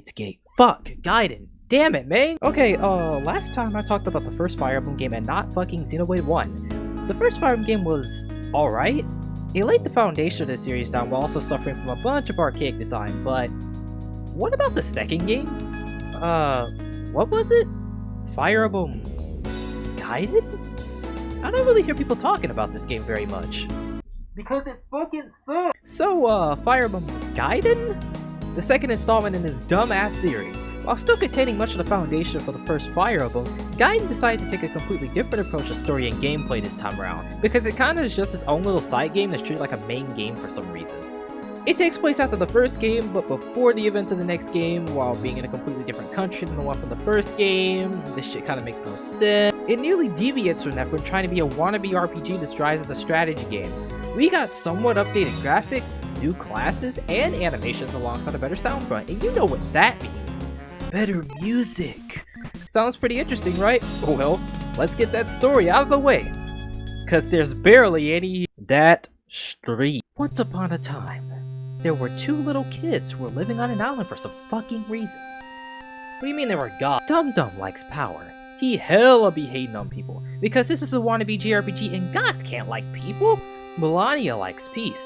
It's fuck, Gaiden. Damn it, man! Okay, last time I talked about the first Fire Emblem game and not fucking Xenoblade 1. The first Fire Emblem game was alright. It laid the foundation of the series down while also suffering from a bunch of archaic design, but what about the second game? What was it? Fire Emblem Gaiden? I don't really hear people talking about this game very much. Because it fucking sucks! So, Fire Emblem Gaiden? The second installment in this dumbass series. While still containing much of the foundation for the first Fire Emblem, Gaiden decided to take a completely different approach to story and gameplay this time around, because it kinda is just its own little side game that's treated like a main game for some reason. It takes place after the first game, but before the events of the next game, while being in a completely different country than the one from the first game. This shit kinda makes no sense. It nearly deviates from that when trying to be a wannabe RPG disguised as a strategy game. We got somewhat updated graphics, new classes, and animations alongside a better sound front, and you know what that means. Better music. Sounds pretty interesting, right? Well, let's get that story out of the way. Cause there's barely any that street. Once upon a time, there were two little kids who were living on an island for some fucking reason. What do you mean they were gods? Dum-Dum likes power. He hella be hating on people, because this is a wannabe JRPG and gods can't like people. Melania likes peace.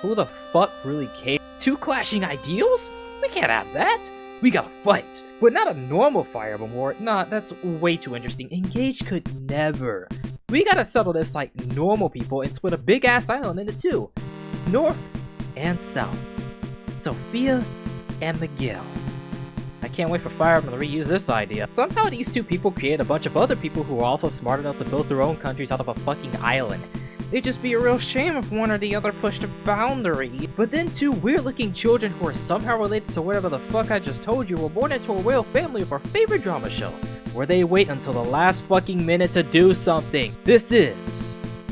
Who the fuck really cares? Two clashing ideals? We can't have that. We gotta fight. But not a normal Fire Emblem war. Nah, that's way too interesting. Engage could never. We gotta settle this like normal people and split a big ass island into two. North and South. Sophia and Miguel. I can't wait for Fire Emblem to reuse this idea. Somehow these two people create a bunch of other people who are also smart enough to build their own countries out of a fucking island. It'd just be a real shame if one or the other pushed a boundary. But then two weird-looking children who are somehow related to whatever the fuck I just told you were born into a royal family of our favorite drama show, where they wait until the last fucking minute to do something. This is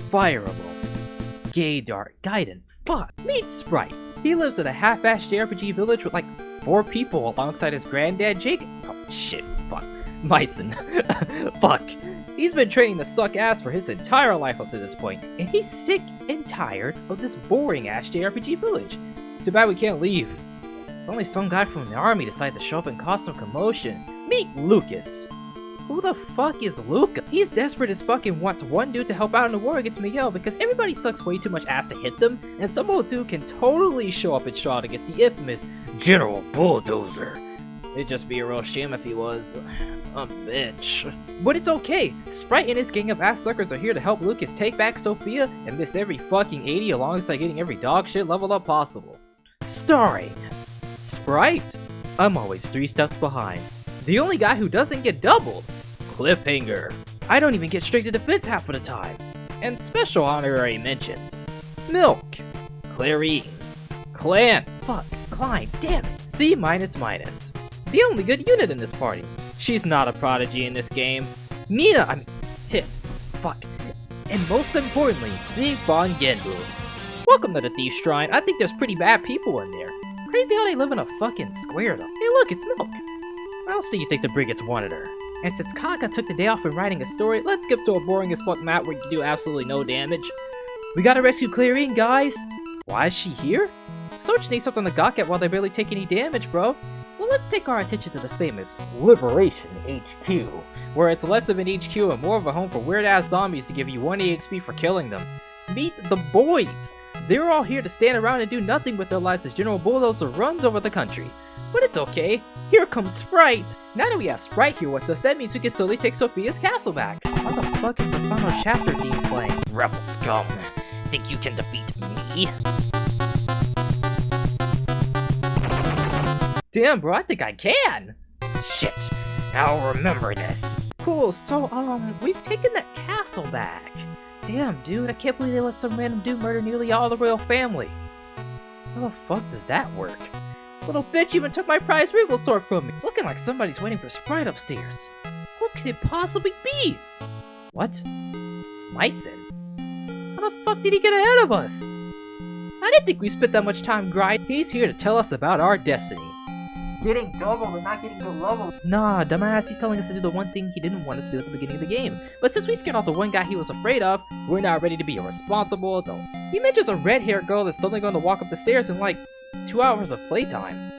Fire Emblem P.D.R. Gaiden. Fuck. Meet Sprite. He lives in a half-assed JRPG village with like 4 people alongside his granddad Jake. Oh shit. Fuck. Myson. Fuck. He's been training to suck ass for his entire life up to this point, and he's sick and tired of this boring-ass JRPG village. Too bad we can't leave. Only some guy from the army decided to show up and cause some commotion. Meet Lucas. Who the fuck is Lucas? He's desperate as fuck and wants one dude to help out in the war against Miguel because everybody sucks way too much ass to hit them, and some old dude can totally show up and shot against the infamous General Bulldozer. It'd just be a real shame if he was a bitch. But it's okay. Sprite and his gang of ass suckers are here to help Lucas take back Sophia and miss every fucking 80 alongside getting every dog shit level up possible. Starring Sprite. I'm always 3 steps behind. The only guy who doesn't get doubled. Cliffhanger. I don't even get straight to defense half of the time. And special honorary mentions. Milk. Clarine. Clan. Fuck. Klein. Damn it. C minus minus. The only good unit in this party. She's not a prodigy in this game. Nina, Tiff. Fuck. And most importantly, Zeke von Genbu. Welcome to the Thief's Shrine. I think there's pretty bad people in there. Crazy how they live in a fucking square though. Hey look, it's Milk. Where else do you think the Brigads wanted her? And since Kaga took the day off from writing a story, let's skip to a boring as fuck map where you can do absolutely no damage. We gotta rescue Clarine, guys! Why is she here? Sword sneaks up on the Gawket while they barely take any damage, bro. Well, let's take our attention to the famous Liberation HQ, where it's less of an HQ and more of a home for weird-ass zombies to give you 1 EXP for killing them. Meet the boys! They're all here to stand around and do nothing with their lives as General Bulldozer runs over the country. But it's okay, here comes Sprite! Now that we have Sprite here with us, that means we can slowly take Sophia's castle back. How the fuck is the final chapter theme playing? Rebel scum, think you can defeat me? Damn, bro, I think I can! Shit, I'll remember this. Cool, so, we've taken that castle back. Damn, dude, I can't believe they let some random dude murder nearly all the royal family. How the fuck does that work? Little bitch even took my prized regal sword from me. It's looking like somebody's waiting for Sprite upstairs. What could it possibly be? What? Myson? How the fuck did he get ahead of us? I didn't think we spent that much time grinding. He's here to tell us about our destiny. Getting doubled and not getting the level. Nah, dumbass, he's telling us to do the one thing he didn't want us to do at the beginning of the game. But since we scared off the one guy he was afraid of, we're now ready to be a responsible adult. He mentions a red-haired girl that's suddenly going to walk up the stairs in like 2 hours of playtime.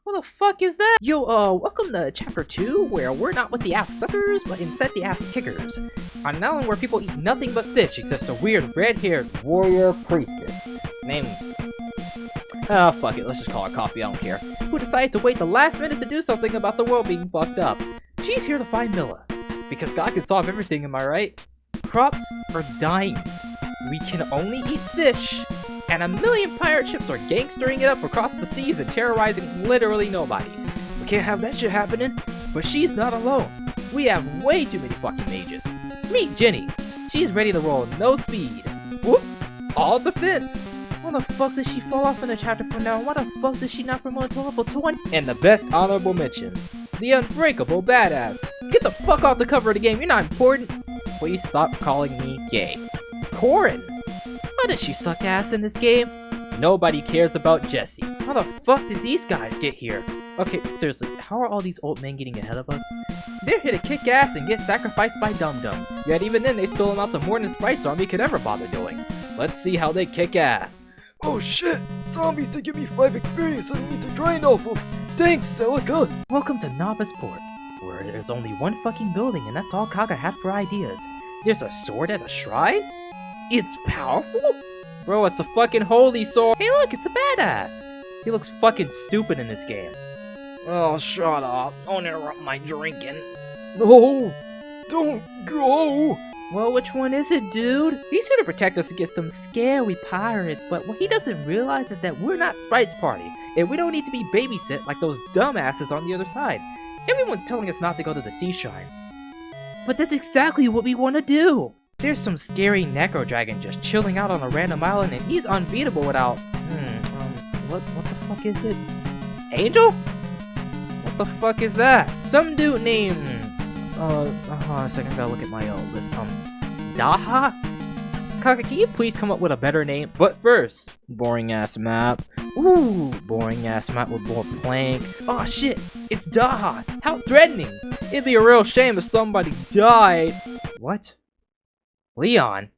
Who the fuck is that? Yo, welcome to chapter 2, where we're not with the ass suckers, but instead the ass kickers. On an island where people eat nothing but fish, exists a weird red-haired warrior priestess named... oh, fuck it, let's just call her Coffee, I don't care. Who decided to wait the last minute to do something about the world being fucked up. She's here to find Milla. Because God can solve everything, am I right? Crops are dying. We can only eat fish. And a million pirate ships are gangstering it up across the seas and terrorizing literally nobody. We can't have that shit happening. But she's not alone. We have way too many fucking mages. Meet Jenny. She's ready to roll no speed. Whoops! All defense! Why the fuck did she fall off in the chapter from now? Why the fuck did she not promote to level 20? And the best honorable mentions. The unbreakable badass. Get the fuck off the cover of the game, you're not important. Please stop calling me gay. Corin. Why does she suck ass in this game? Nobody cares about Jessie. How the fuck did these guys get here? Okay, seriously, how are all these old men getting ahead of us? They're here to kick ass and get sacrificed by Dum Dum. Yet even then they still amount to more than Sprite's army could ever bother doing. Let's see how they kick ass. Oh shit! Zombies to give me 5 experience I need to drain off of! Thanks, Celica! Welcome to Novice Port, where there's only one fucking building and that's all Kaga had for ideas. There's a sword at a shrine? It's powerful? Bro, it's a fucking holy sword! Hey look, it's a badass! He looks fucking stupid in this game. Oh, shut up. Don't interrupt my drinking. No! Don't go! Well, which one is it, dude? He's here to protect us against them scary pirates, but what he doesn't realize is that we're not Sprite's party, and we don't need to be babysit like those dumbasses on the other side. Everyone's telling us not to go to the sea shrine. But that's exactly what we want to do! There's some scary necro dragon just chilling out on a random island, and he's unbeatable without... what the fuck is it? Angel? What the fuck is that? Some dude named... a second, I gotta look at my list. Daha? Kaga, can you please come up with a better name? But first, boring ass map. Ooh, boring ass map with more plank. Oh shit, it's Daha. How threatening. It'd be a real shame if somebody died. What? Leon?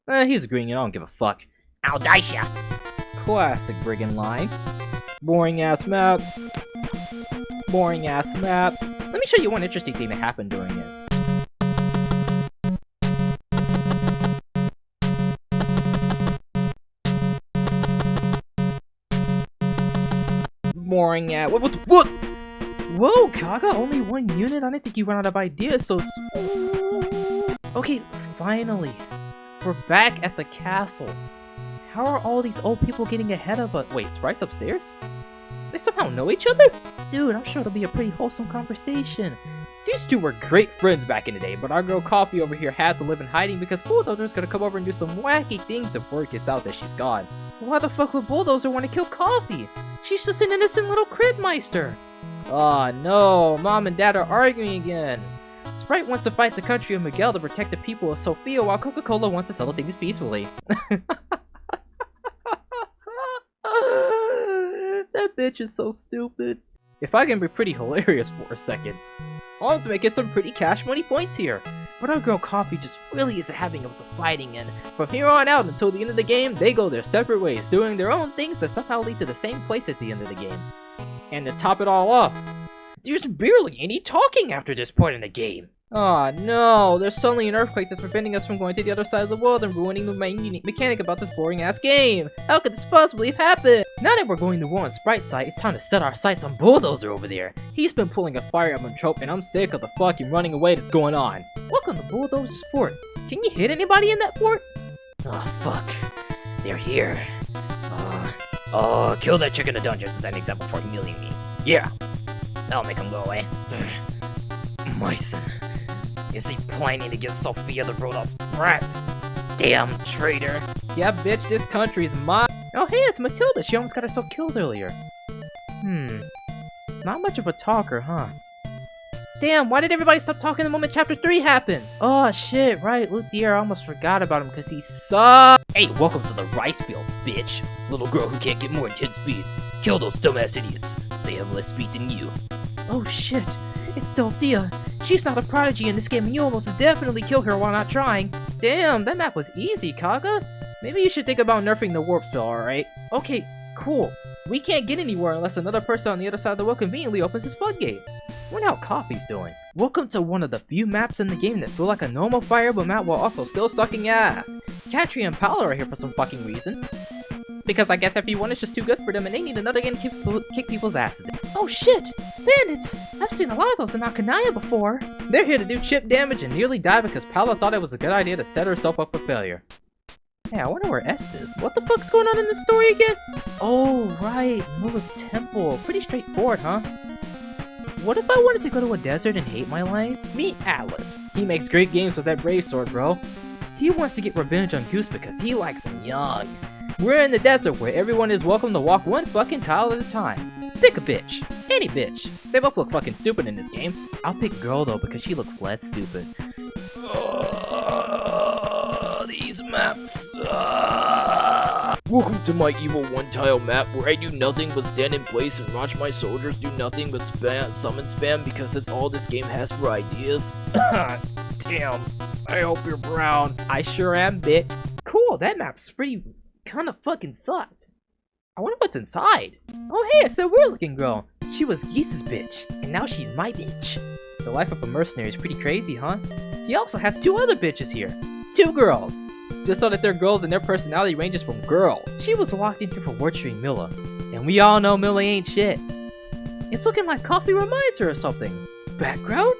He's agreeing, I don't give a fuck. I'll dice ya. Classic brigand line. Boring ass map. Boring ass map. Let me show you one interesting thing that happened during it. Boring ass. What? Whoa, Kaga, only one unit? I didn't think you ran out of ideas so okay, finally. We're back at the castle. How are all these old people getting ahead of us? Wait, Sprite's upstairs? They somehow know each other? Dude, I'm sure it'll be a pretty wholesome conversation. These two were great friends back in the day, but our girl Coffee over here had to live in hiding because Bulldozer's gonna come over and do some wacky things if word gets out that she's gone. Why the fuck would Bulldozer want to kill Coffee? She's just an innocent little cribmeister. Aw, no, Mom and Dad are arguing again. Sprite wants to fight the country of Miguel to protect the people of Sophia, while Coca-Cola wants to settle things peacefully. That bitch is so stupid. If I can be pretty hilarious for a second, Mom's making some pretty cash money points here. But our girl Coffee just really isn't having up the fighting, and from here on out until the end of the game, they go their separate ways, doing their own things that somehow lead to the same place at the end of the game. And to top it all off, there's barely any talking after this point in the game. Aw, no, there's suddenly an earthquake that's preventing us from going to the other side of the world and ruining the main unique mechanic about this boring-ass game. How could this possibly happen? Now that we're going to war on Sprite's side, it's time to set our sights on Bulldozer over there. He's been pulling a Fire Emblem trope, and I'm sick of the fucking running away that's going on. Welcome to Bulldozer's fort. Can you hit anybody in that fort? Oh, fuck. They're here. Kill that chick in the dungeons as an example for humiliating me. Yeah. That'll make him go away. Myson. Is he planning to give Sophia the Roadhouse brats? Damn traitor. Yeah, bitch, this country's mine. Oh, hey, it's Matilda. She almost got herself killed earlier. Not much of a talker, huh? Damn, why did everybody stop talking the moment Chapter 3 happened? Oh, shit, right. P.D.R, I almost forgot about him because he sucks. Hey, welcome to the rice fields, bitch. Little girl who can't get more than 10 speed. Kill those dumbass idiots. They have less speed than you. Oh, shit. It's Dulthea. She's not a prodigy in this game, and you almost definitely kill her while not trying. Damn, that map was easy, Kaga. Maybe you should think about nerfing the warp spell, alright? Okay, Cool. We can't get anywhere unless another person on the other side of the world conveniently opens his floodgate. Wonder how Coffee's doing. Welcome to one of the few maps in the game that feel like a normal Fire Emblem map while also still sucking ass. Katri and Paolo are here for some fucking reason. Because I guess everyone is just too good for them and they need another game to kick people's asses. Oh shit! Bandits! I've seen a lot of those in Akanaya before. They're here to do chip damage and nearly die because Paolo thought it was a good idea to set herself up for failure. Hey, I wonder where Est is. What the fuck's going on in this story again? Oh, right. Milla's temple. Pretty straightforward, huh? What if I wanted to go to a desert and hate my life? Meet Atlas. He makes great games with that brave sword, bro. He wants to get revenge on Goose because he likes him young. We're in the desert where everyone is welcome to walk one fucking tile at a time. Pick a bitch. Any bitch. They both look fucking stupid in this game. I'll pick girl though because she looks less stupid. These maps suck. Welcome to my evil one-tile map where I do nothing but stand in place and watch my soldiers do nothing but summon spam because that's all this game has for ideas. Damn, I hope you're brown. I sure am, bitch. Cool, that map's pretty kinda fucking sucked. I wonder what's inside. Oh hey, it's a weird looking girl. She was Geese's bitch, and now she's my bitch. The life of a mercenary is pretty crazy, huh? He also has two other bitches here. Two girls. Just so that they're girls and their personality ranges from girl. She was locked in here for torturing Milla. And we all know Milla ain't shit. It's looking like Coffee reminds her of something. Background?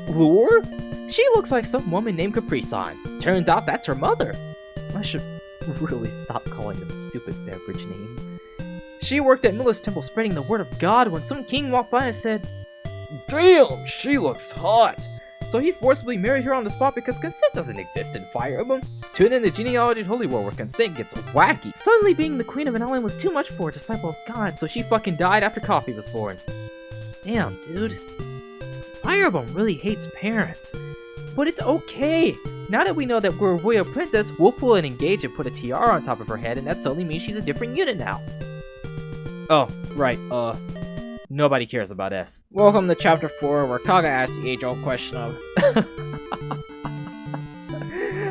Lure? She looks like some woman named Capri-san. Turns out that's her mother. I should really stop calling them stupid beverage names. She worked at Milla's temple spreading the word of God when some king walked by and said, "Damn, she looks hot." So he forcibly married her on the spot because consent doesn't exist in Fire Emblem. Tune in the genealogy Holy War where consent gets wacky. Suddenly being the queen of an island was too much for a disciple of God, so she fucking died after Coffee was born. Damn, dude. Fire Emblem really hates parents. But it's okay. Now that we know that we're a royal princess, we'll pull an engage and put a tiara on top of her head, and that suddenly means she's a different unit now. Oh, right, nobody cares about S. Welcome to Chapter 4, where Kaga asks the age-old question of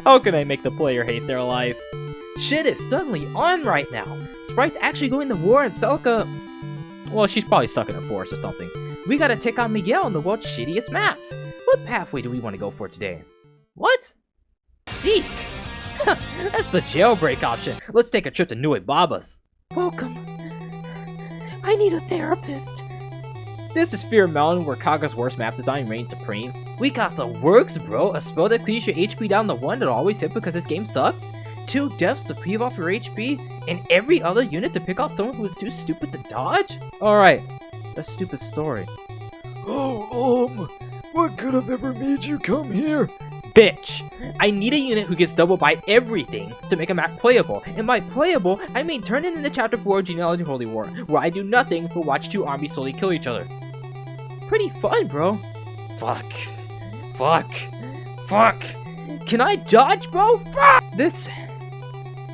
how can I make the player hate their life? Shit is suddenly on right now. Sprite's actually going to war and Celica... Well, she's probably stuck in a forest or something. We gotta take on Miguel on the world's shittiest maps. What pathway do we want to go for today? What? See? That's the jailbreak option. Let's take a trip to Nui Baba's. Welcome. I need a therapist. This is Fear Mountain, where Kaga's worst map design reigns supreme. We got the works, bro. A spell that clears your HP down to 1 that always hit because this game sucks. 2 deaths to cleave off your HP, and every other unit to pick off someone who is too stupid to dodge? Alright, a stupid story. Oh, what could have ever made you come here? Bitch! I need a unit who gets doubled by everything to make a map playable. And by playable, I mean turn it into Chapter 4 Genealogy Holy War, where I do nothing but watch 2 armies slowly kill each other. Pretty fun, bro. Fuck. Can I dodge, bro? Fuck! This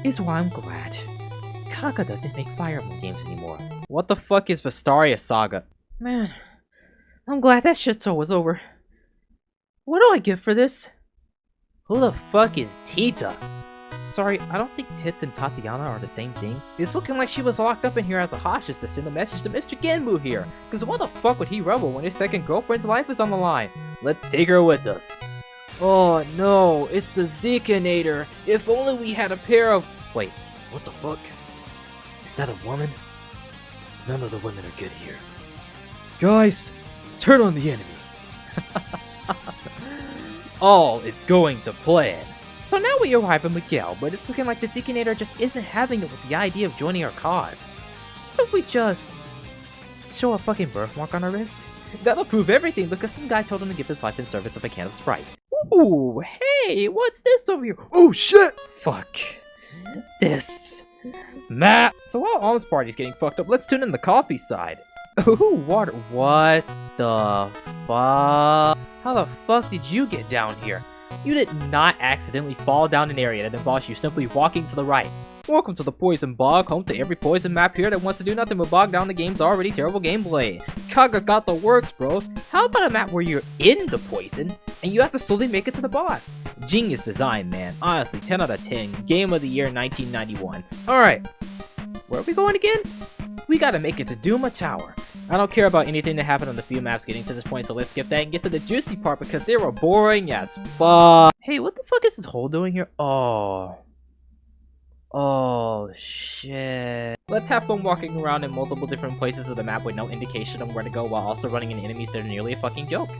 is why I'm glad Kaga doesn't make Fire Emblem games anymore. What the fuck is Vestaria Saga? Man, I'm glad that shit was over. What do I get for this? Who the fuck is Tita? Sorry, I don't think Tits and Tatiana are the same thing. It's looking like she was locked up in here as a hostage to send a message to Mr. Genmu here. Cause why the fuck would he rebel when his second girlfriend's life is on the line? Let's take her with us. Oh no, it's the Zekinator. If only we had a pair of... Wait, what the fuck? Is that a woman? None of the women are good here. Guys, turn on the enemy. All is going to plan. So now we arrive at Miguel, but it's looking like the Zekinator just isn't having it with the idea of joining our cause. What if we just show a fucking birthmark on our wrist? That'll prove everything because some guy told him to give his life in service of a can of Sprite. Ooh, hey, what's this over here? Oh shit! Fuck. This map. So while Alm's party's getting fucked up, let's tune in the coffee side. Ooh, water. What the fuck? How the fuck did you get down here? You did not accidentally fall down an area that involves you simply walking to the right. Welcome to the Poison Bog, home to every poison map here that wants to do nothing but bog down the game's already terrible gameplay. Kaga's got the works, bro. How about a map where you're in the poison, and you have to slowly make it to the boss? Genius design, man. Honestly, 10 out of 10. Game of the year 1991. Alright. Where are we going again? We gotta make it to Duma Tower. I don't care about anything that happened on the field maps getting to this point, so let's skip that and get to the juicy part because they were boring as fuck. Hey, what the fuck is this hole doing here? Oh. Oh, shit. Let's have fun walking around in multiple different places of the map with no indication of where to go while also running into enemies that are nearly a fucking joke.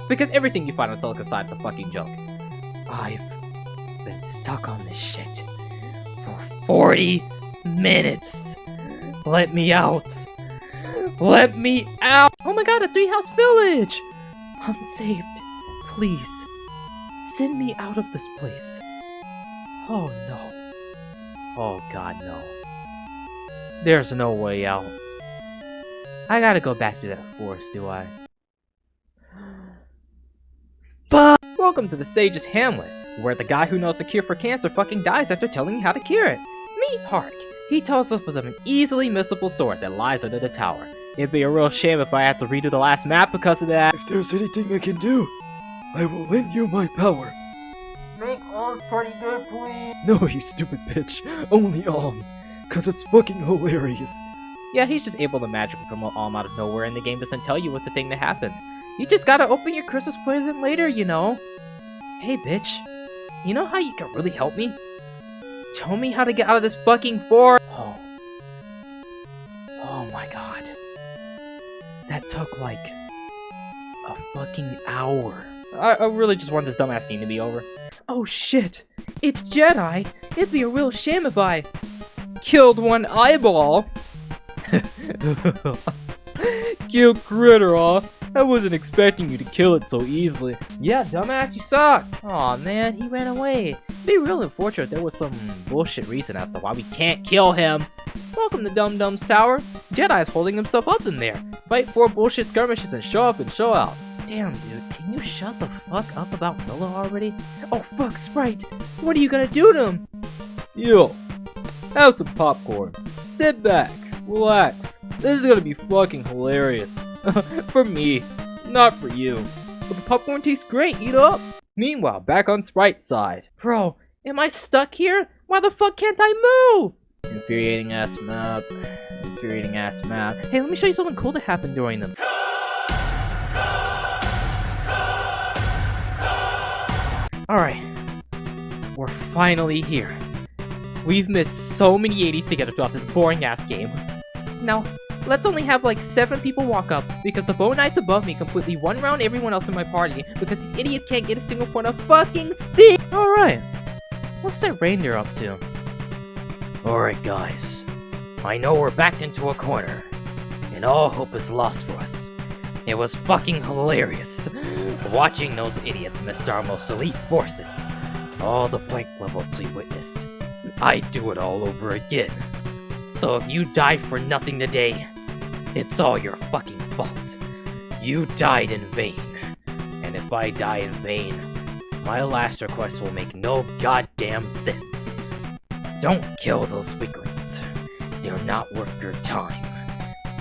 Because everything you find on Celica Side is a fucking joke. I've been stuck on this shit for 40 minutes. Let me out. Let me out. Oh my god, a 3-house village. I'm saved. Please, send me out of this place. Oh no. Oh god, no. There's no way out. I gotta go back to that forest, do I? Fuck! Welcome to the Sage's Hamlet, where the guy who knows the cure for cancer fucking dies after telling you how to cure it. Meet Hark. He tells us of an easily missable sword that lies under the tower. It'd be a real shame if I had to redo the last map because of that. If there's anything I can do, I will lend you my power. Make Alm pretty good, please. No, you stupid bitch. Only Alm. Cause it's fucking hilarious. Yeah, he's just able to magically promote Alm out of nowhere and the game doesn't tell you what's the thing that happens. You just gotta open your Christmas present later, you know. Hey, bitch. You know how you can really help me? Tell me how to get out of this fucking forest. Oh. Oh my god. That took like a fucking hour. I really just want this dumbass game to be over. Oh shit! It's Jedi! It'd be a real shame if I killed one eyeball! Kill critter, huh? I wasn't expecting you to kill it so easily. Yeah, dumbass, you suck! Aw man, he ran away. It'd be real unfortunate if there was some bullshit reason as to why we can't kill him. Welcome to Dum Dum's Tower. Jedi's holding himself up in there. Fight 4 bullshit skirmishes and show up and show out. Damn, dude, can you shut the fuck up about Miller already? Oh, fuck, Sprite! What are you gonna do to him? Yo, have some popcorn. Sit back, relax. This is gonna be fucking hilarious. For me, not for you. But the popcorn tastes great, eat up! Meanwhile, back on Sprite's side. Bro, am I stuck here? Why the fuck can't I move? Infuriating ass map. Infuriating ass map. Hey, let me show you something cool that happened during them. Alright, we're finally here. We've missed so many 80s together throughout this boring ass game. Now, let's only have like 7 people walk up, because the Bow Knights above me completely one round everyone else in my party, because these idiots can't get a single point of fucking speed! Alright, what's that reindeer up to? Alright guys, I know we're backed into a corner, and all hope is lost for us. It was fucking hilarious, watching those idiots miss our most elite forces. All the plank levels we witnessed. I'd do it all over again. So if you die for nothing today, it's all your fucking fault. You died in vain. And if I die in vain, my last request will make no goddamn sense. Don't kill those weaklings. They're not worth your time.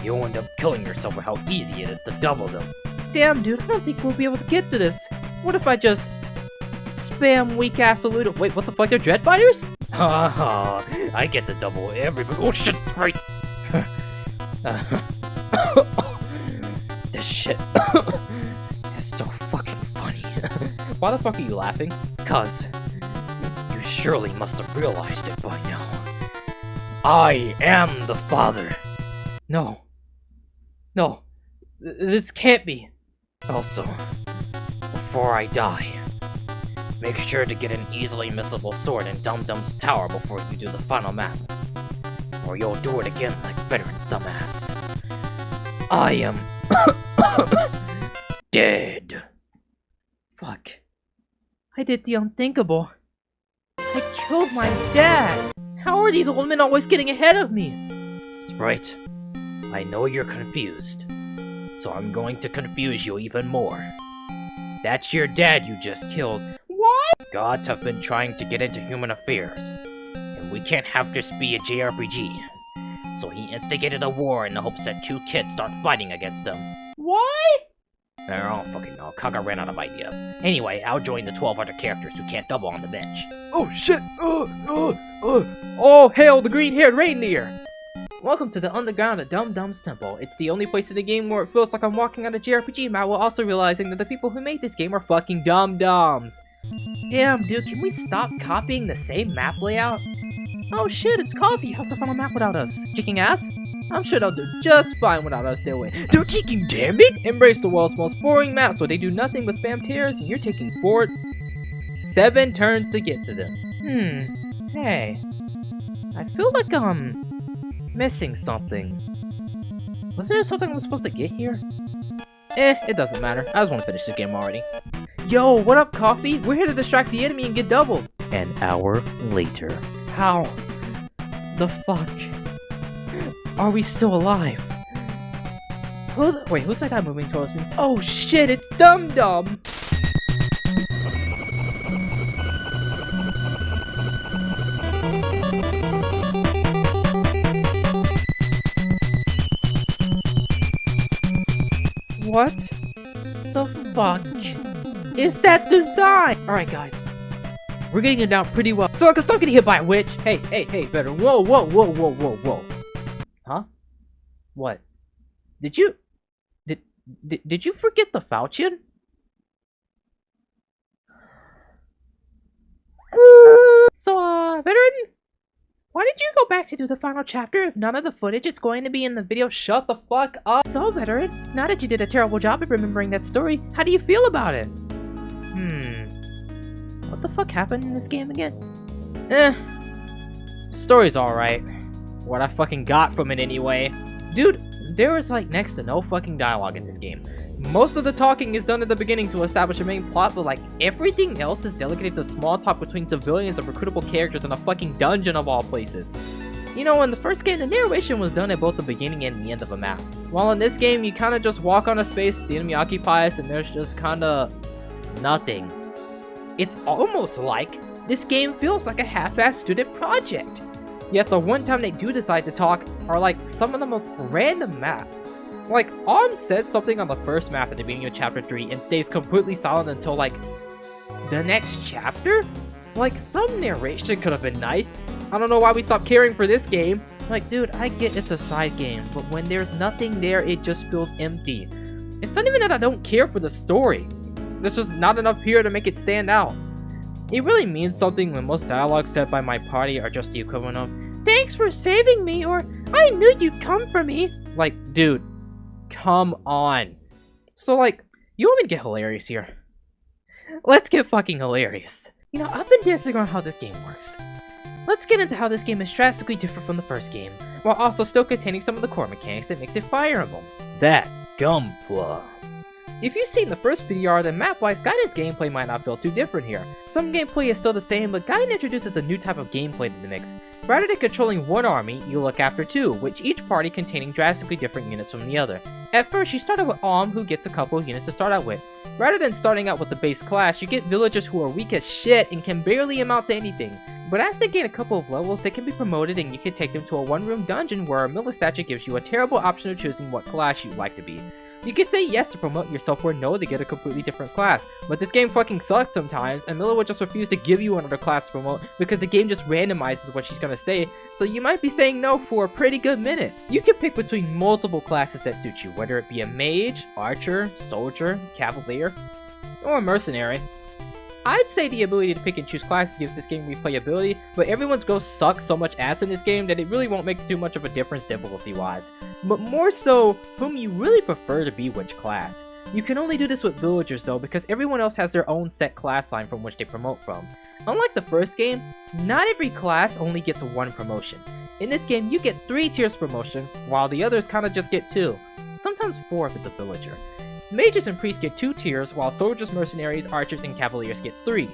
You'll end up killing yourself with how easy it is to double them. Damn, dude, I don't think we'll be able to get to this. What if I just spam weak ass salute? Wait, what the fuck? They're dread fighters? Haha, I get to double everybody. Oh shit, right. This shit is so fucking funny. Why the fuck are you laughing? Cause you surely must have realized it by now. I am the father. No. No. This can't be. Also, before I die, make sure to get an easily missable sword in Dum Dum's tower before you do the final map. Or you'll do it again like Veteran's dumbass. I am dead. Fuck. I did the unthinkable. I killed my dad! How are these old men always getting ahead of me? Sprite, I know you're confused, so I'm going to confuse you even more. That's your dad you just killed. What? Gods have been trying to get into human affairs, and we can't have this be a JRPG. So he instigated a war in the hopes that 2 kids start fighting against him. What? I don't fucking know, Kaga ran out of ideas. Anyway, I'll join the 12 other characters who can't double on the bench. Oh shit! Oh, hail the green-haired reindeer! Welcome to the underground of Dum Dum's Temple. It's the only place in the game where it feels like I'm walking on a JRPG map while also realizing that the people who made this game are fucking dum-dums. Damn, dude, can we stop copying the same map layout? Oh shit, it's Coffee. How's the final map without us? Kicking ass? I'm sure they'll do just fine without us, do it. They're kicking, damn it! Embrace the world's most boring maps where they do nothing but spam tears and you're taking 7 turns to get to them. Hey. I feel like I'm missing something. Wasn't there something I was supposed to get here? It doesn't matter. I just want to finish the game already. Yo, what up, Coffee? We're here to distract the enemy and get doubled. An hour later. How the fuck are we still alive? Wait, who's that guy moving towards me? Oh shit, it's Dum Dum! What the fuck is that design? Alright guys, we're getting it down pretty well. So I can stop getting hit by a witch. Hey, veteran. Whoa. Huh? What? Did you forget the falchion? So, veteran? Why did you go back to do the final chapter if none of the footage is going to be in the video? Shut the fuck up. So, veteran, now that you did a terrible job of remembering that story, how do you feel about it? What the fuck happened in this game again? Story's alright. What I fucking got from it anyway. Dude, there was like next to no fucking dialogue in this game. Most of the talking is done at the beginning to establish a main plot, but like everything else is delegated to small talk between civilians and recruitable characters in a fucking dungeon of all places. You know, in the first game, the narration was done at both the beginning and the end of a map. While in this game, you kind of just walk on a space the enemy occupies and there's just kind of nothing. It's almost like this game feels like a half-assed student project. Yet the one time they do decide to talk are like some of the most random maps. Like, Om says something on the first map at the beginning of chapter 3 and stays completely silent until, like, the next chapter? Like, some narration could have been nice. I don't know why we stopped caring for this game. Like, dude, I get it's a side game, but when there's nothing there, it just feels empty. It's not even that I don't care for the story. There's just not enough here to make it stand out. It really means something when most dialogues said by my party are just the equivalent of, "Thanks for saving me," or "I knew you'd come for me." Like, dude. Come on. So, like, you want me to get hilarious here? Let's get fucking hilarious. You know, I've been dancing around how this game works. Let's get into how this game is drastically different from the first game, while also still containing some of the core mechanics that makes it Fire Emblem. That Gunpla. If you've seen the first P.D.R, then map-wise, Gaiden's gameplay might not feel too different here. Some gameplay is still the same, but Gaiden introduces a new type of gameplay to the mix. Rather than controlling one army, you look after two, with each party containing drastically different units from the other. At first, you start out with Om, who gets a couple of units to start out with. Rather than starting out with the base class, you get villagers who are weak as shit and can barely amount to anything. But as they gain a couple of levels, they can be promoted and you can take them to a one-room dungeon where a Millistatue gives you a terrible option of choosing what class you'd like to be. You can say yes to promote yourself or no to get a completely different class, but this game fucking sucks sometimes, and Miller would just refuse to give you another class to promote because the game just randomizes what she's gonna say, so you might be saying no for a pretty good minute. You can pick between multiple classes that suit you, whether it be a mage, archer, soldier, cavalier, or a mercenary. I'd say the ability to pick and choose classes gives this game replayability, but everyone's ghost sucks so much ass in this game that it really won't make too much of a difference difficulty-wise. But more so, whom you really prefer to be which class. You can only do this with villagers though, because everyone else has their own set class line from which they promote from. Unlike the first game, not every class only gets one promotion. In this game, you get 3 tiers promotion, while the others kinda just get 2. Sometimes 4 if it's a villager. Mages and priests get 2 tiers, while soldiers, mercenaries, archers, and cavaliers get 3.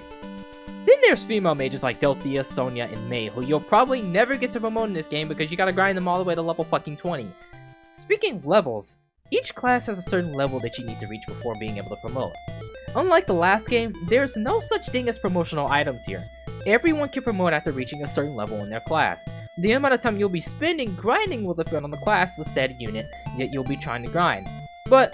Then there's female mages like Delthea, Sonia, and May, who you'll probably never get to promote in this game because you gotta grind them all the way to level fucking 20. Speaking of levels, each class has a certain level that you need to reach before being able to promote. Unlike the last game, there's no such thing as promotional items here. Everyone can promote after reaching a certain level in their class. The amount of time you'll be spending grinding will depend on the class, the said unit that you'll be trying to grind. But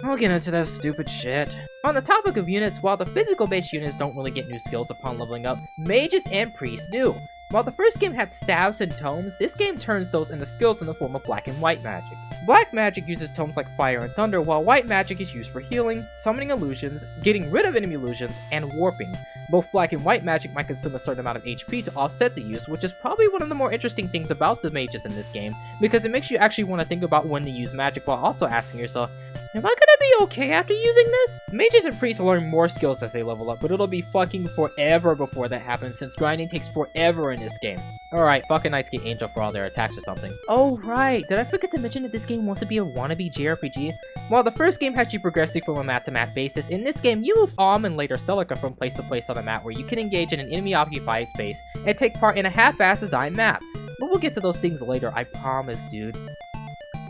I'll get into that stupid shit. On the topic of units, while the physical based units don't really get new skills upon leveling up, mages and priests do. While the first game had staves and tomes, this game turns those into skills in the form of black and white magic. Black magic uses tomes like fire and thunder, while white magic is used for healing, summoning illusions, getting rid of enemy illusions, and warping. Both black and white magic might consume a certain amount of HP to offset the use, which is probably one of the more interesting things about the mages in this game, because it makes you actually want to think about when to use magic while also asking yourself, am I gonna be okay after using this? Mages and priests learn more skills as they level up, but it'll be fucking forever before that happens since grinding takes forever in this game. Alright, fucking Knights get Angel for all their attacks or something. Oh right, did I forget to mention that this game wants to be a wannabe JRPG? While the first game had you progressing from a map-to-map basis, in this game you move Alm and later Celica from place to place on the map where you can engage in an enemy-occupied space and take part in a half-assed designed map. But we'll get to those things later, I promise, dude.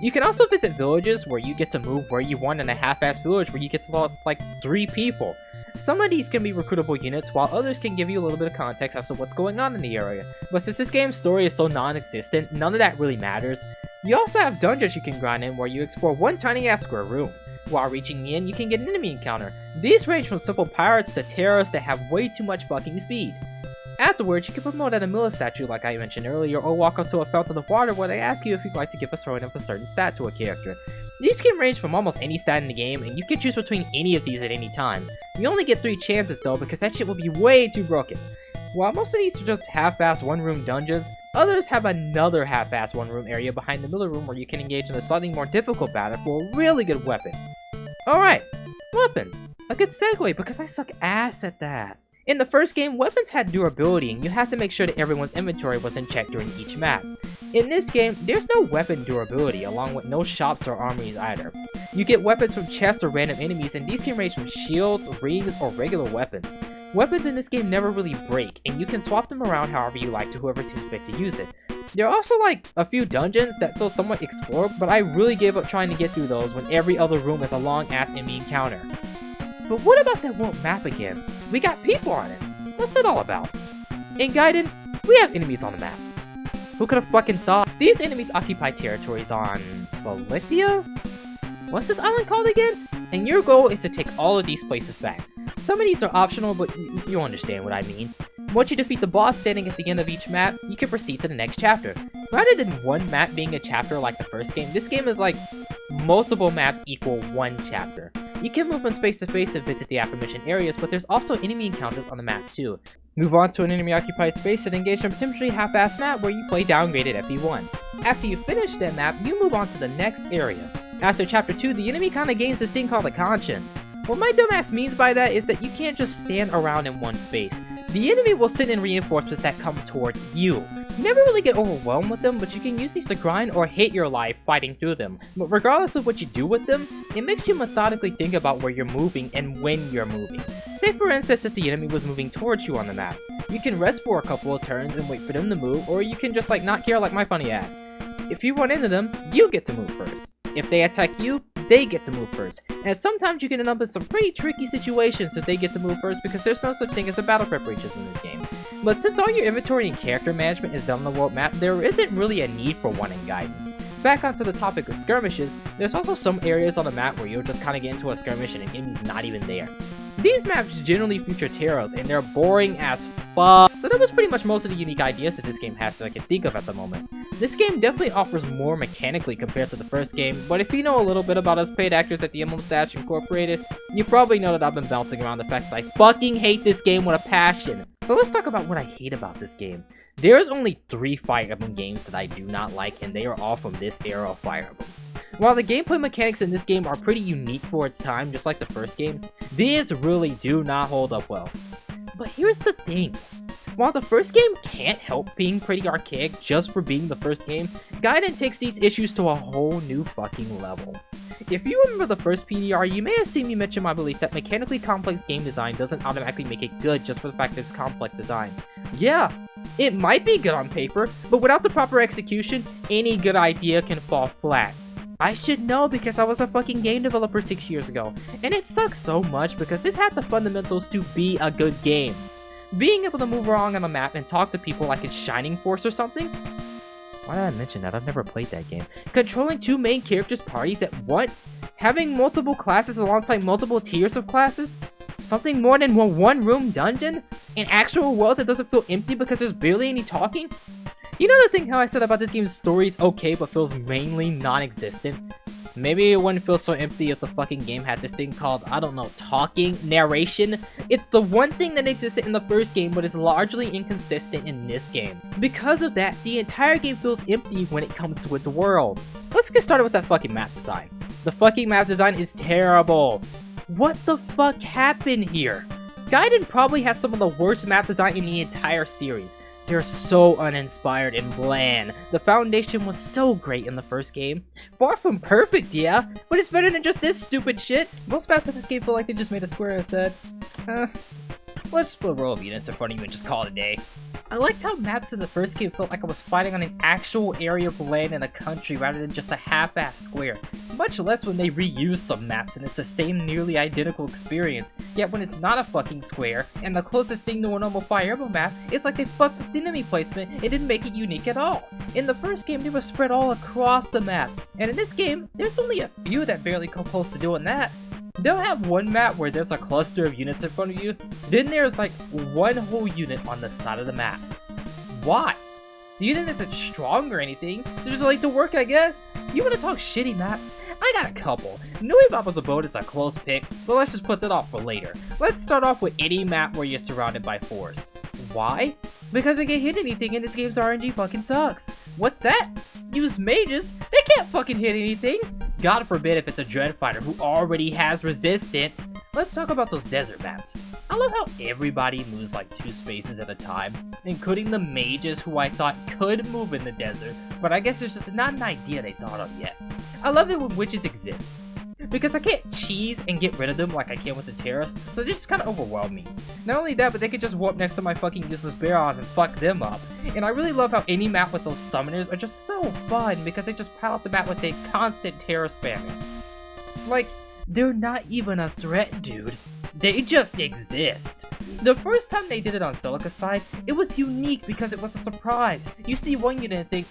You can also visit villages where you get to move where you want in a half-assed village where you get to load like 3 people. Some of these can be recruitable units, while others can give you a little bit of context as to what's going on in the area. But since this game's story is so non-existent, none of that really matters. You also have dungeons you can grind in where you explore one tiny-ass square room. While reaching the end, you can get an enemy encounter. These range from simple pirates to terrorists that have way too much fucking speed. Afterwards, you can promote at a Miller statue like I mentioned earlier, or walk up to a fountain of water where they ask you if you'd like to give a throwing of a certain stat to a character. These can range from almost any stat in the game, and you can choose between any of these at any time. You only get 3 chances though, because that shit will be way too broken. While most of these are just half-assed one-room dungeons, others have another half-assed one-room area behind the Miller room where you can engage in a slightly more difficult battle for a really good weapon. Alright, weapons. A good segue, because I suck ass at that. In the first game, weapons had durability, and you have to make sure that everyone's inventory was in check during each map. In this game, there's no weapon durability, along with no shops or armories either. You get weapons from chests or random enemies, and these can range from shields, rings, or regular weapons. Weapons in this game never really break, and you can swap them around however you like to whoever seems fit to use it. There are also like a few dungeons that feel somewhat explorable, but I really gave up trying to get through those when every other room is a long-ass enemy encounter. But what about that world map again? We got people on it. What's it all about? In Gaiden, we have enemies on the map. Who could have fucking thought? These enemies occupy territories on Valithia? What's this island called again? And your goal is to take all of these places back. Some of these are optional, but you understand what I mean. Once you defeat the boss standing at the end of each map, you can proceed to the next chapter. Rather than one map being a chapter like the first game, this game is like multiple maps equal one chapter. You can move from space to space and visit the aforementioned areas, but there's also enemy encounters on the map too. Move on to an enemy-occupied space and engage in a potentially half-assed map where you play downgraded FE1. After you finish that map, you move on to the next area. After chapter 2, the enemy kinda gains this thing called a conscience. What my dumbass means by that is that you can't just stand around in one space. The enemy will send in reinforcements that come towards you. You never really get overwhelmed with them, but you can use these to grind or hate your life fighting through them. But regardless of what you do with them, it makes you methodically think about where you're moving and when you're moving. Say for instance if the enemy was moving towards you on the map. You can rest for a couple of turns and wait for them to move, or you can just like not care like my funny ass. If you run into them, you get to move first. If they attack you, they get to move first. And sometimes you can end up in some pretty tricky situations if they get to move first because there's no such thing as a battle preparations in this game. But since all your inventory and character management is done on the world map, there isn't really a need for one in Gaiden. Back onto the topic of skirmishes, there's also some areas on the map where you'll just kinda get into a skirmish and an enemy's not even there. These maps generally feature terrors, and they're boring as fuck. So that was pretty much most of the unique ideas that this game has that I can think of at the moment. This game definitely offers more mechanically compared to the first game, but if you know a little bit about us paid actors at the Emblem Stash Incorporated, you probably know that I've been bouncing around the fact that I fucking hate this game with a passion. So let's talk about what I hate about this game. There's only 3 Fire Emblem games that I do not like, and they are all from this era of Fire Emblem. While the gameplay mechanics in this game are pretty unique for its time, just like the first game, these really do not hold up well. But here's the thing. While the first game can't help being pretty archaic just for being the first game, Gaiden takes these issues to a whole new fucking level. If you remember the first P.D.R, you may have seen me mention my belief that mechanically complex game design doesn't automatically make it good just for the fact that it's complex design. Yeah, it might be good on paper, but without the proper execution, any good idea can fall flat. I should know because I was a fucking game developer 6 years ago, and it sucks so much because this had the fundamentals to be a good game. Being able to move around on a map and talk to people like it's Shining Force or something? Why did I mention that? I've never played that game. Controlling 2 main characters' parties at once? Having multiple classes alongside multiple tiers of classes? Something more than a one-room dungeon? An actual world that doesn't feel empty because there's barely any talking? You know the thing how I said about this game's story is okay but feels mainly non-existent? Maybe it wouldn't feel so empty if the fucking game had this thing called, I don't know, talking, narration. It's the one thing that existed in the first game but is largely inconsistent in this game. Because of that, the entire game feels empty when it comes to its world. Let's get started with that fucking map design. The fucking map design is terrible. What the fuck happened here? Gaiden probably has some of the worst map design in the entire series. They're so uninspired and bland. The foundation was so great in the first game. Far from perfect, yeah, but it's better than just this stupid shit. Most maps in this game feel like they just made a square and said, let's put a row of units in front of you and just call it a day. I liked how maps in the first game felt like I was fighting on an actual area of land in a country rather than just a half-ass square. Much less when they reuse some maps and it's the same nearly identical experience. Yet when it's not a fucking square, and the closest thing to a normal Fire Emblem map, it's like they fucked with enemy placement and didn't make it unique at all. In the first game, they were spread all across the map, and in this game, there's only a few that barely come close to doing that. They'll have one map where there's a cluster of units in front of you, then there's like one whole unit on the side of the map. Why? The unit isn't strong or anything, they're just like to work, I guess. You wanna talk shitty maps? I got a couple. Nuibaba's Abode is a close pick, but let's just put that off for later. Let's start off with any map where you're surrounded by forest. Why? Because they can't hit anything and this game's RNG fucking sucks. What's that? Use mages? They can't fucking hit anything! God forbid if it's a Dread Fighter who already has resistance. Let's talk about those desert maps. I love how everybody moves like 2 spaces at a time, including the mages who I thought could move in the desert, but I guess it's just not an idea they thought of yet. I love it when witches exist, because I can't cheese and get rid of them like I can with the terrorists, so they just kind of overwhelm me. Not only that, but they could just warp next to my fucking useless barons and fuck them up. And I really love how any map with those summoners are just so fun, because they just pile out the map with a constant terror spamming. Like, they're not even a threat, dude. They just exist. The first time they did it on Celica's side, it was unique because it was a surprise. You see one unit and think,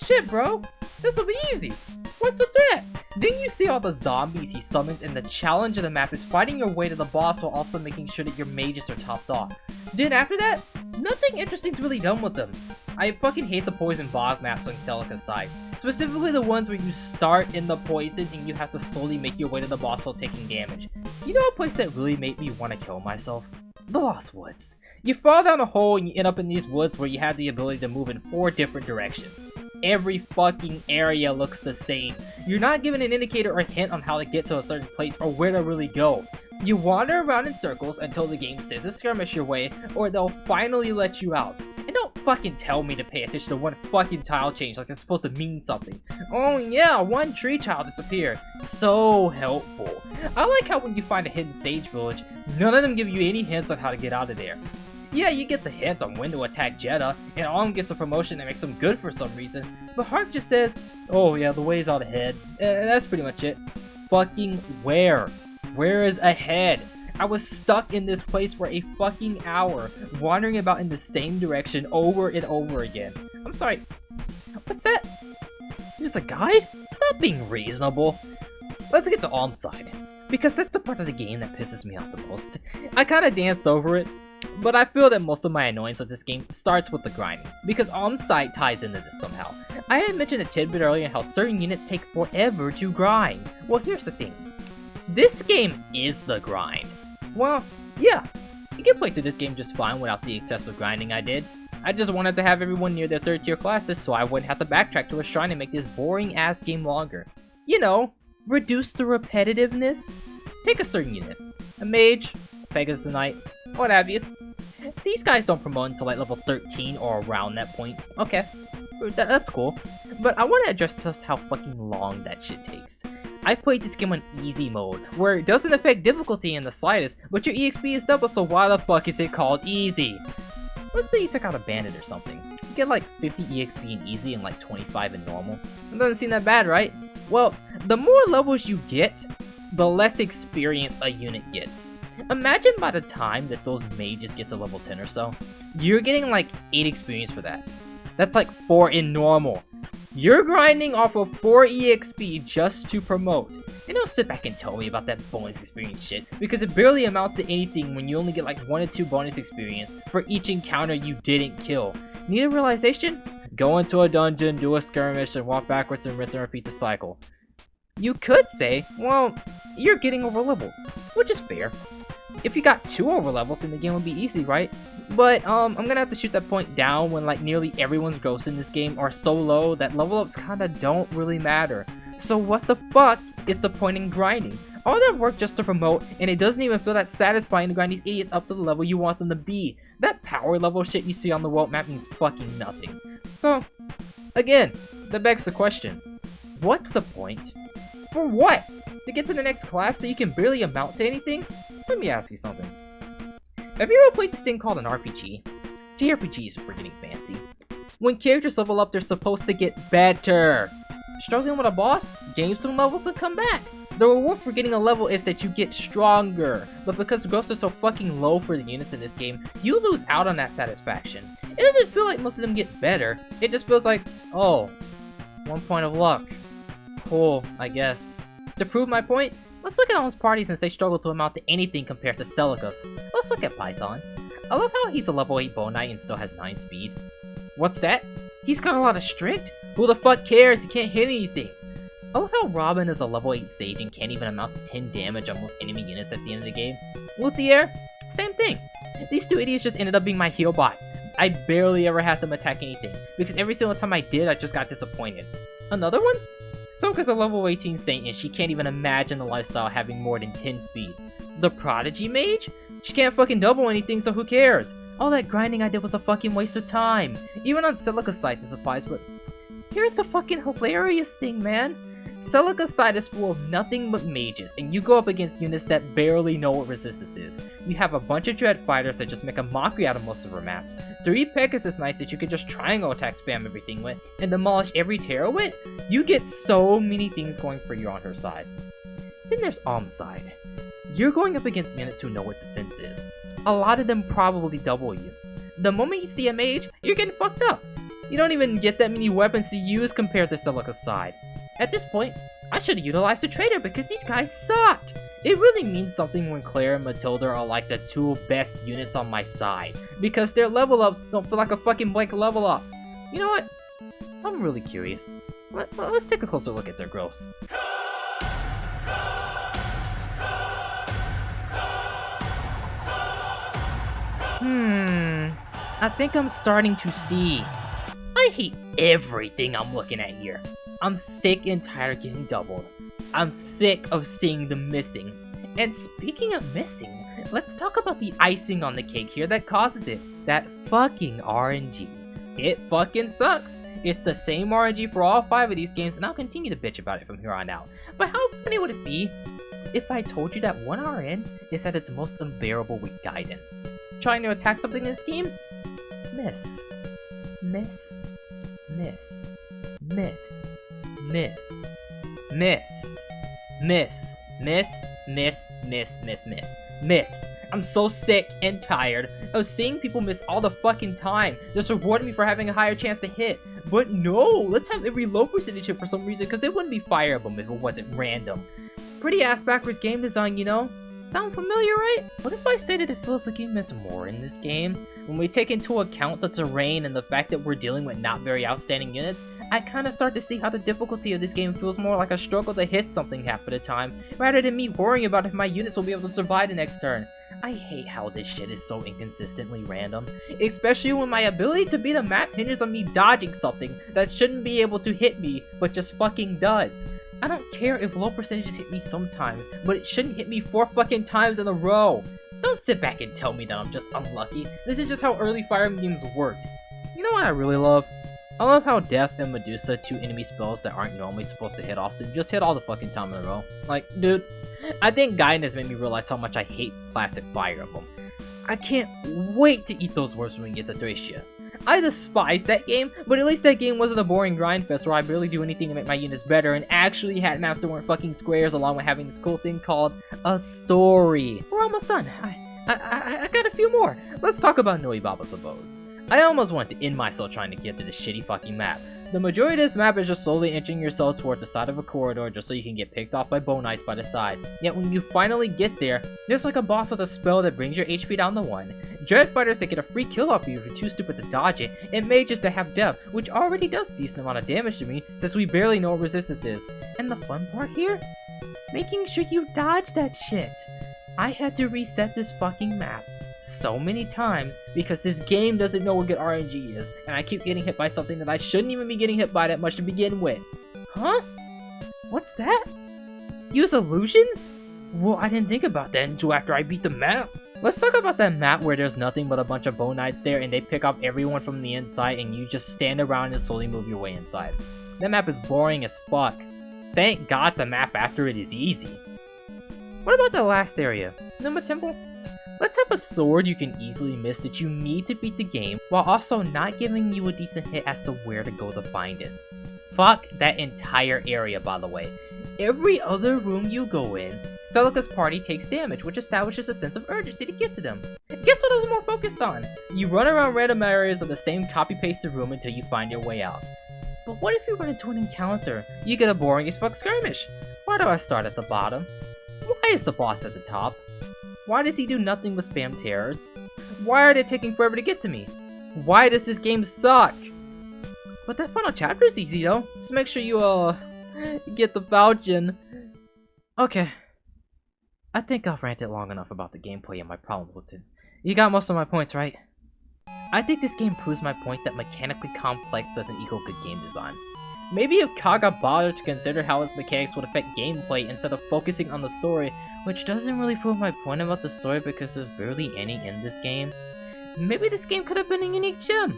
shit bro, this will be easy. What's the threat? Then you see all the zombies he summons and the challenge of the map is fighting your way to the boss while also making sure that your mages are topped off. Then after that, nothing interesting's really done with them. I fucking hate the poison bog maps on Celica's side. Specifically the ones where you start in the poison and you have to slowly make your way to the boss while taking damage. You know a place that really made me want to kill myself? The Lost Woods. You fall down a hole and you end up in these woods where you have the ability to move in 4 different directions. Every fucking area looks the same. You're not given an indicator or hint on how to get to a certain place or where to really go. You wander around in circles until the game sends a skirmish your way, or they'll finally let you out. And don't fucking tell me to pay attention to one fucking tile change like it's supposed to mean something. Oh yeah, one tree tile disappeared. So helpful. I like how when you find a hidden sage village, none of them give you any hints on how to get out of there. Yeah, you get the hint on when to attack Jeddah, and Alm gets a promotion that makes him good for some reason, but Harp just says, oh yeah, the way's out ahead. That's pretty much it. Fucking where? Where is ahead? I was stuck in this place for a fucking hour, wandering about in the same direction over and over again. I'm sorry, what's that? There's a guide? Stop being reasonable. Let's get to Alm's side, because that's the part of the game that pisses me off the most. I kinda danced over it, but I feel that most of my annoyance with this game starts with the grinding, because Alm's side ties into this somehow. I had mentioned a tidbit earlier how certain units take forever to grind. Well, here's the thing. This game is the grind. Well, yeah, you can play through this game just fine without the excessive grinding I did. I just wanted to have everyone near their 3rd tier classes so I wouldn't have to backtrack to a shrine and make this boring ass game longer. You know, reduce the repetitiveness. Take a certain unit. A mage, Pegasus Knight, what have you. These guys don't promote until like level 13 or around that point. Okay, that's cool. But I want to address just how fucking long that shit takes. I played this game on easy mode, where it doesn't affect difficulty in the slightest, but your EXP is double, so why the fuck is it called easy? Let's say you took out a bandit or something. You get like 50 EXP in easy and like 25 in normal. It doesn't seem that bad, right? Well, the more levels you get, the less experience a unit gets. Imagine by the time that those mages get to level 10 or so, you're getting like 8 experience for that. That's like 4 in normal. You're grinding off of 4 EXP just to promote. And don't sit back and tell me about that bonus experience shit, because it barely amounts to anything when you only get like 1 or 2 bonus experience for each encounter you didn't kill. Need a realization? Go into a dungeon, do a skirmish, and walk backwards and rinse and repeat the cycle. You could say, well, you're getting over leveled, which is fair. If you got too over leveled, then the game would be easy, right? But I'm gonna have to shoot that point down when like nearly everyone's growths in this game are so low that level ups kinda don't really matter. So what the fuck is the point in grinding? All that work just to promote, and it doesn't even feel that satisfying to grind these idiots up to the level you want them to be. That power level shit you see on the world map means fucking nothing. So, again, that begs the question, what's the point? For what? To get to the next class so you can barely amount to anything? Let me ask you something. Have you ever played this thing called an RPG? JRPGs are getting fancy. When characters level up, they're supposed to get better. Struggling with a boss? Gain some levels and come back. The reward for getting a level is that you get stronger, but because growths are so fucking low for the units in this game, you lose out on that satisfaction. It doesn't feel like most of them get better, it just feels like, oh, 1 point of luck. Cool, I guess. To prove my point, let's look at Alm's party since they struggle to amount to anything compared to Celica's. Let's look at Python. I love how he's a level 8 bow knight and still has 9 speed. What's that? He's got a lot of strict? Who the fuck cares? He can't hit anything. I love how Robin is a level 8 sage and can't even amount to 10 damage on most enemy units at the end of the game. Luthier? Same thing. These two idiots just ended up being my heal bots. I barely ever had them attack anything, because every single time I did, I just got disappointed. Another one? Soka's a level 18 saint and she can't even imagine the lifestyle having more than 10 speed. The Prodigy Mage? She can't fucking double anything, so who cares? All that grinding I did was a fucking waste of time. Even on Celica's site this applies, but here's the fucking hilarious thing, man. Celica's side is full of nothing but mages, and you go up against units that barely know what resistance is. You have a bunch of dread fighters that just make a mockery out of most of her maps, 3 Pegasus Knights that you can just triangle attack spam everything with, and demolish every terror with. You get so many things going for you on her side. Then there's Alm's side. You're going up against units who know what defense is. A lot of them probably double you. The moment you see a mage, you're getting fucked up. You don't even get that many weapons to use compared to Celica's side. At this point, I should have utilized a traitor because these guys suck! It really means something when Claire and Matilda are like the 2 best units on my side, because their level ups don't feel like a fucking blank level up. You know what? I'm really curious. Let's take a closer look at their growths. I think I'm starting to see. I hate everything I'm looking at here. I'm sick and tired of getting doubled. I'm sick of seeing the missing. And speaking of missing, let's talk about the icing on the cake here that causes it. That fucking RNG. It fucking sucks. It's the same RNG for all 5 of these games, and I'll continue to bitch about it from here on out. But how funny would it be if I told you that 1 RN is at its most unbearable with Gaiden? Trying to attack something in this game? Miss. Miss. Miss. Miss. Miss. Miss. Miss. Miss. Miss. Miss. Miss. Miss. Miss. I'm so sick and tired of seeing people miss all the fucking time, just rewarding me for having a higher chance to hit. But no, let's have every low percentage hit for some reason, because it wouldn't be Fire Emblem if it wasn't random. Pretty ass backwards game design, you know? Sound familiar, right? What if I say that it feels like you miss more in this game? When we take into account the terrain and the fact that we're dealing with not very outstanding units, I kinda start to see how the difficulty of this game feels more like a struggle to hit something half of the time, rather than me worrying about if my units will be able to survive the next turn. I hate how this shit is so inconsistently random, especially when my ability to beat a map hinges on me dodging something that shouldn't be able to hit me, but just fucking does. I don't care if low percentages hit me sometimes, but it shouldn't hit me 4 fucking times in a row. Don't sit back and tell me that I'm just unlucky. This is just how early Fire Emblem games worked. You know what I really love? I love how Death and Medusa, 2 enemy spells that aren't normally supposed to hit often, just hit all the fucking time in a row. Like, dude, I think Gaiden has made me realize how much I hate classic Fire Emblem. I can't wait to eat those words when we get to Thracia. I despise that game, but at least that game wasn't a boring grind fest where I barely do anything to make my units better and actually had maps that weren't fucking squares, along with having this cool thing called a story. We're almost done. I got a few more. Let's talk about Noibaba's abode. I almost wanted to end myself trying to get to this shitty fucking map. The majority of this map is just slowly inching yourself towards the side of a corridor just so you can get picked off by Bone Knights by the side. Yet when you finally get there, there's like a boss with a spell that brings your HP down to 1, Dread Fighters that get a free kill off you if you're too stupid to dodge it, and mages that have depth, which already does a decent amount of damage to me since we barely know what resistance is. And the fun part here? Making sure you dodge that shit. I had to reset this fucking map so many times because this game doesn't know what good RNG is, and I keep getting hit by something that I shouldn't even be getting hit by that much to begin with. Huh? What's that? Use illusions? Well, I didn't think about that until after I beat the map. Let's talk about that map where there's nothing but a bunch of Bone Knights there and they pick up everyone from the inside and you just stand around and slowly move your way inside. That map is boring as fuck. Thank God the map after it is easy. What about the last area? Numa Temple? Let's have a sword you can easily miss that you need to beat the game, while also not giving you a decent hit as to where to go to find it. Fuck that entire area, by the way. Every other room you go in, Celica's party takes damage, which establishes a sense of urgency to get to them. Guess what I was more focused on? You run around random areas of the same copy-pasted room until you find your way out. But what if you run into an encounter? You get a boring as fuck skirmish. Why do I start at the bottom? Why is the boss at the top? Why does he do nothing but spam terrors? Why are they taking forever to get to me? Why does this game suck? But that final chapter is easy though. Just make sure you get the Falchion. Okay. I think I've ranted long enough about the gameplay and my problems with it. You got most of my points, right? I think this game proves my point that mechanically complex doesn't equal good game design. Maybe if Kaga bothered to consider how its mechanics would affect gameplay instead of focusing on the story, which doesn't really prove my point about the story because there's barely any in this game, maybe this game could have been a unique gem.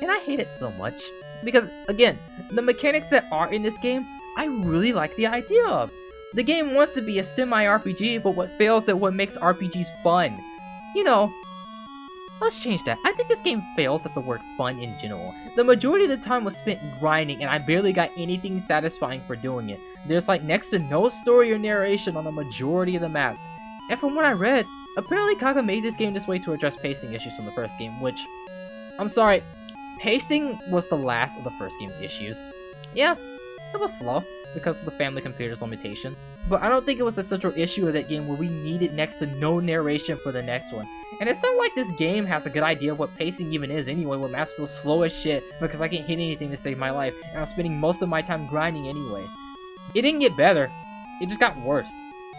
And I hate it so much, because again, the mechanics that are in this game, I really like the idea of. The game wants to be a semi-RPG, but what fails at what makes RPGs fun. You know, let's change that. I think this game fails at the word fun in general. The majority of the time was spent grinding, and I barely got anything satisfying for doing it. There's like next to no story or narration on the majority of the maps. And from what I read, apparently Kaga made this game this way to address pacing issues from the first game, which, I'm sorry, pacing was the last of the first game's issues. Yeah, it was slow because of the family computer's limitations, but I don't think it was a central issue of that game where we needed next to no narration for the next one. And it's not like this game has a good idea of what pacing even is anyway, when maps feel slow as shit because I can't hit anything to save my life, and I'm spending most of my time grinding anyway. It didn't get better, it just got worse.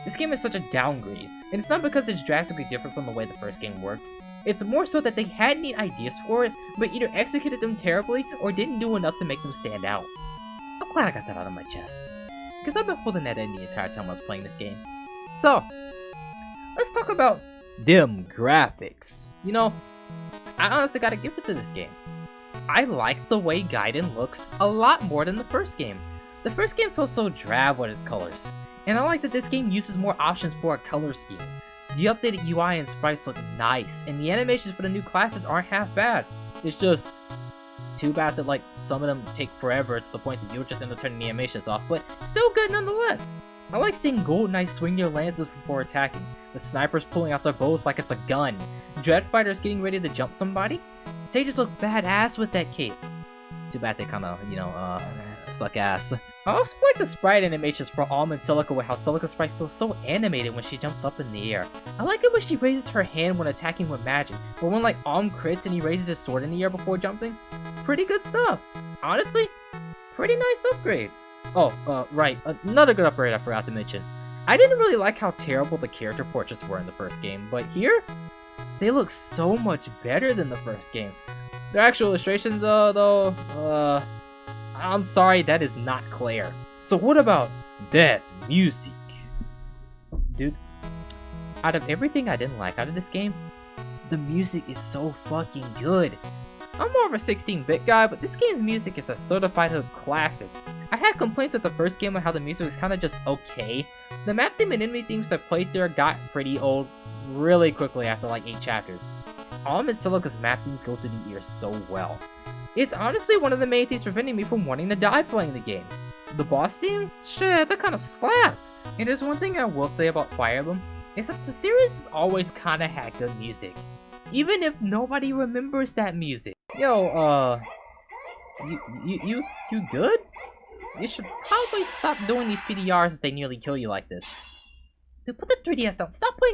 This game is such a downgrade, and it's not because it's drastically different from the way the first game worked. It's more so that they had neat ideas for it, but either executed them terribly or didn't do enough to make them stand out. I'm glad I got that out of my chest, because I've been holding that in the entire time I was playing this game. So, let's talk about them graphics. You know, I honestly gotta give it to this game. I like the way Gaiden looks a lot more than the first game. The first game feels so drab with its colors, and I like that this game uses more options for a color scheme. The updated UI and sprites look nice, and the animations for the new classes aren't half bad. It's just too bad that like some of them take forever to the point that you'll just end up turning the animations off, but still good nonetheless. I like seeing Gold Knights swing their lances before attacking, the snipers pulling out their bows like it's a gun, Dread Fighters getting ready to jump somebody. Sages look badass with that cape. Too bad they kinda, suck ass. I also like the sprite animations for Alm and Celica with how Celica's sprite feels so animated when she jumps up in the air. I like it when she raises her hand when attacking with magic, but when like Alm crits and he raises his sword in the air before jumping, pretty good stuff. Honestly, pretty nice upgrade. Oh, right, another good upgrade I forgot to mention. I didn't really like how terrible the character portraits were in the first game, but here, they look so much better than the first game. Their actual illustrations, though, I'm sorry, that is not Claire. So what about that music? Dude, out of everything I didn't like out of this game, the music is so fucking good. I'm more of a 16-bit guy, but this game's music is a certified hood classic. I had complaints with the first game on how the music was kinda just okay. The map theme and enemy themes that played there got pretty old really quickly after like 8 chapters. Alm and Celica's map themes go to the ear so well. It's honestly one of the main things preventing me from wanting to die playing the game. The boss theme? Shit, that kinda slaps! And there's one thing I will say about Fire Emblem, is that the series has always kinda had good music. Even if nobody remembers that music. Yo, You good? You should probably stop doing these P.D.Rs if they nearly kill you like this. Dude, put the 3DS down. Stop playing